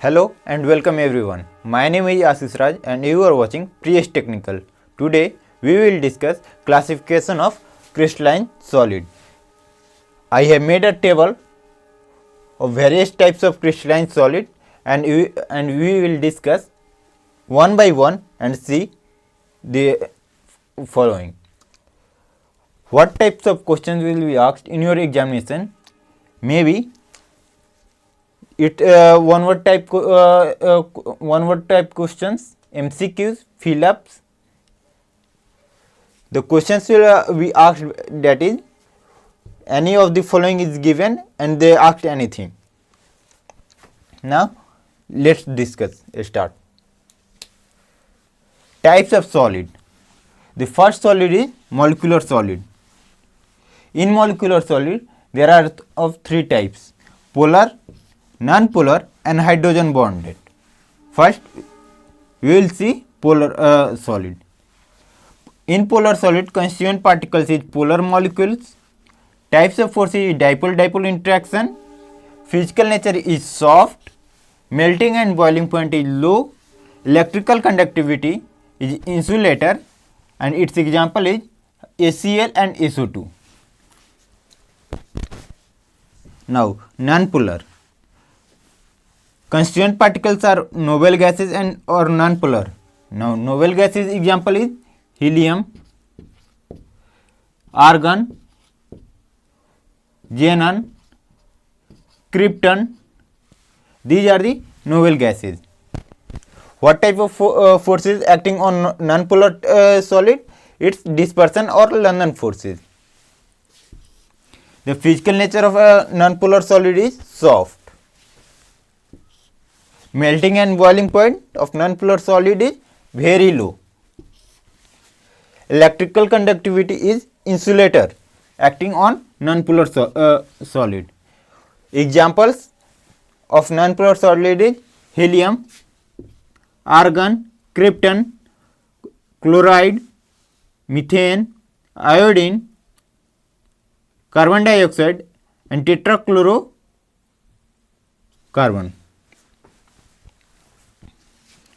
Hello and welcome everyone. My name is Ashish Raj and you are watching Priyesh Technical. Today we will discuss classification of crystalline solid. I have made a table of various types of crystalline solid and we will discuss one by one and see the following. What types of questions will be asked in your examination? Maybe it one word type questions, MCQs, fill ups. The questions will be asked, that is, any of the following is given and they asked anything. Now let's discuss. Start. Types of solid. The first solid is molecular solid. In molecular solid there are of three types: polar, non-polar and hydrogen bonded. First we will see polar solid. In polar solid, constituent particles is polar molecules. Types of forces is dipole-dipole interaction. Physical nature is soft. Melting and boiling point is low. Electrical conductivity is insulator, and its example is HCl and SO2. Now non-polar. Constituent particles are noble gases and or non-polar. Now noble gases example is helium, argon, xenon, krypton. These are the noble gases. What type of forces acting on non-polar solid? It's dispersion or London forces. The physical nature of a non-polar solid is soft. Melting and boiling point of non-polar solid is very low. Electrical conductivity is insulator acting on non-polar solid. Examples of non-polar solid is helium, argon, krypton, chloride, methane, iodine, carbon dioxide and tetrachlorocarbon.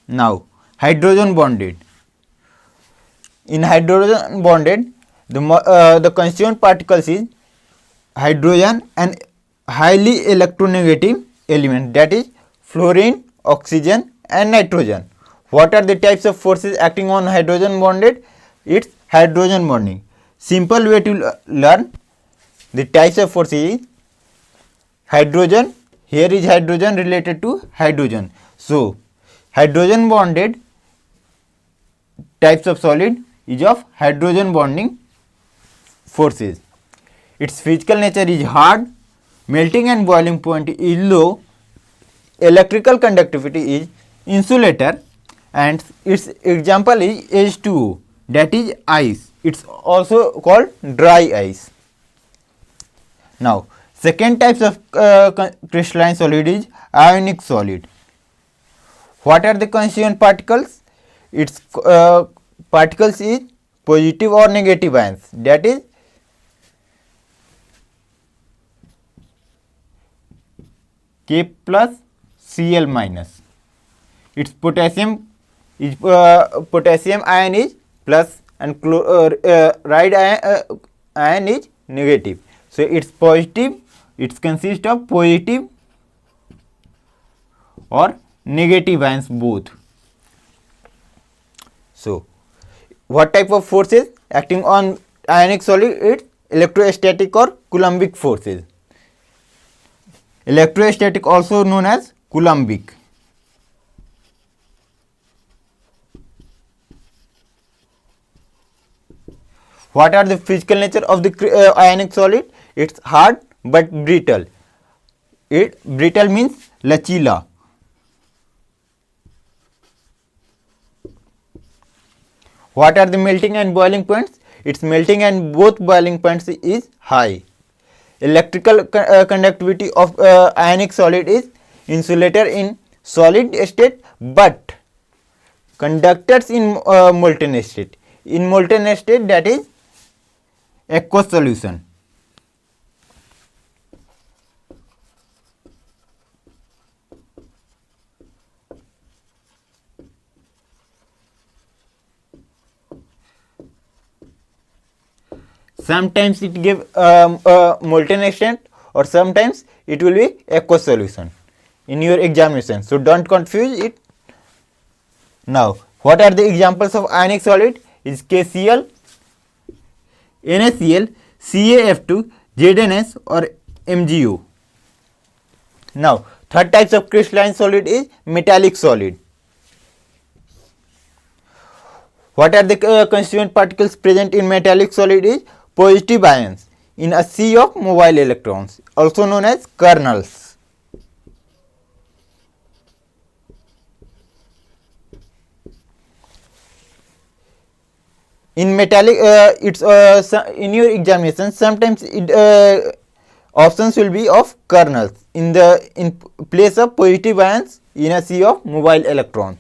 Now hydrogen bonded. In hydrogen bonded, the constituent particles is hydrogen and highly electronegative element, that is fluorine, oxygen and nitrogen. What are the types of forces acting on hydrogen bonded? It's hydrogen bonding. Simple way to learn the types of forces is hydrogen. Here is hydrogen related to hydrogen. So hydrogen bonded types of solid is of hydrogen bonding forces. Its physical nature is hard, melting and boiling point is low, electrical conductivity is insulator, and its example is H2O, that is ice. It's also called dry ice. Now second types of crystalline solid is ionic solid. What are the constituent particles? Its particles is positive or negative ions, that is K plus Cl minus. Its potassium is potassium ion is plus and chloride ion is negative. So it's positive. It consists of positive or negative ions both. So what type of forces acting on ionic solid? It's electrostatic or Coulombic forces. Electrostatic also known as Coulombic. What are the physical nature of the ionic solid? It's hard but brittle. Brittle means lachila. What are the melting and boiling points? Its melting and both boiling points is high. Electrical conductivity of ionic solid is insulator in solid state but conductors in molten state. In molten state, that is aqueous solution. sometimes it give molten extent, or sometimes it will be aqueous solution in your examination, so don't confuse it. Now, what are the examples of ionic solid? Is KCl, NaCl, CaF2, ZnS or MgO. Now, third types of crystalline solid is metallic solid. What are the constituent particles present in metallic solid? Is positive ions in a sea of mobile electrons, also known as kernels. In metallic, in your examination sometimes options will be of kernels in place of positive ions in a sea of mobile electrons.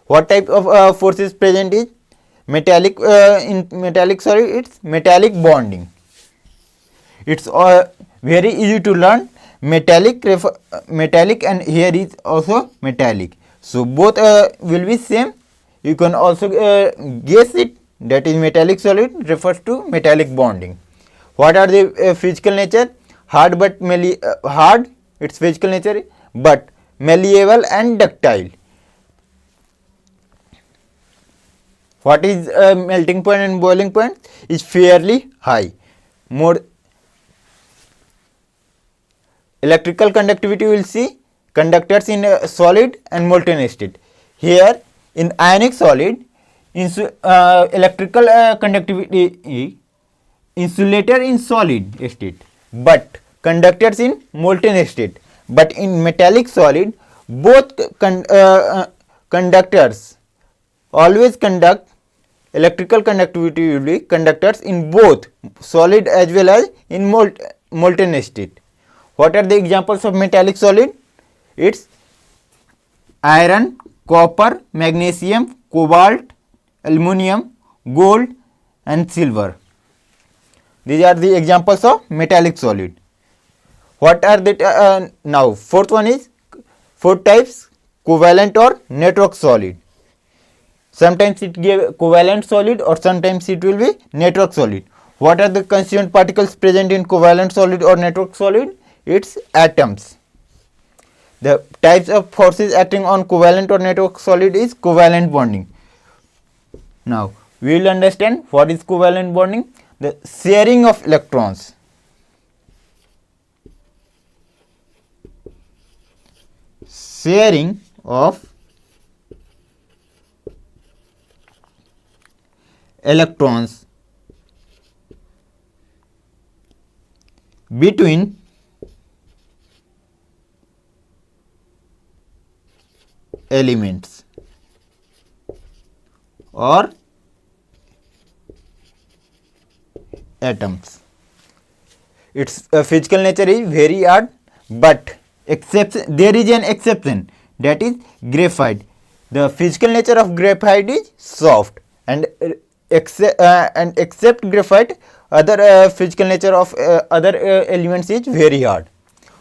What type of forces present is metallic in metallic solid? It's metallic bonding. It's very easy to learn. Metallic and here is also metallic, so both will be same. You can also guess it, that is metallic solid refers to metallic bonding. What are the physical nature? Hard but hard, its physical nature, but malleable and ductile. What is melting point and boiling point? Is fairly high. More electrical conductivity, we will see conductors in solid and molten state. Here in ionic solid, electrical conductivity, insulator in solid state but conductors in molten state. But in metallic solid, both conductors always conduct. Electrical conductivity will be conductors in both solid as well as in molten state. What are the examples of metallic solid? It's iron, copper, magnesium, cobalt, aluminum, gold and silver. These are the examples of metallic solid. What are the now fourth types, covalent or network solid. Sometimes it give covalent solid or sometimes it will be network solid. What are the constituent particles present in covalent solid or network solid? It's atoms. The types of forces acting on covalent or network solid is covalent bonding. Now, we will understand what is covalent bonding. The sharing of electrons. Sharing of electrons between elements or atoms. Its physical nature is very hard, but there is an exception, that is graphite. The physical nature of graphite is soft, and except graphite, other physical nature of other elements is very hard.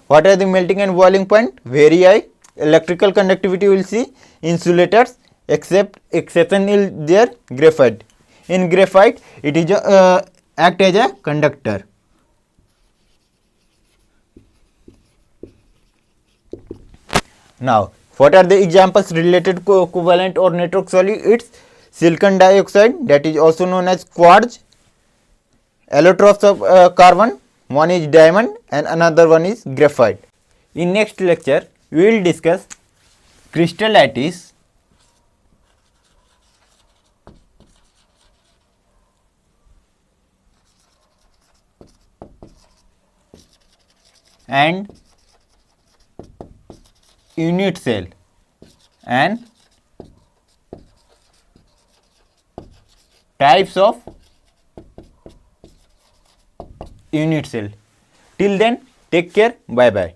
What are the melting and boiling point? Very high. Electrical conductivity we will see insulators, exception is there graphite. In graphite it is act as a conductor. Now, what are the examples related to covalent or network solid? It's silicon dioxide, that is also known as quartz, allotropes of carbon, one is diamond and another one is graphite. In next lecture we will discuss crystal lattice, and unit cell and types of unit cell. Till then, take care, bye bye.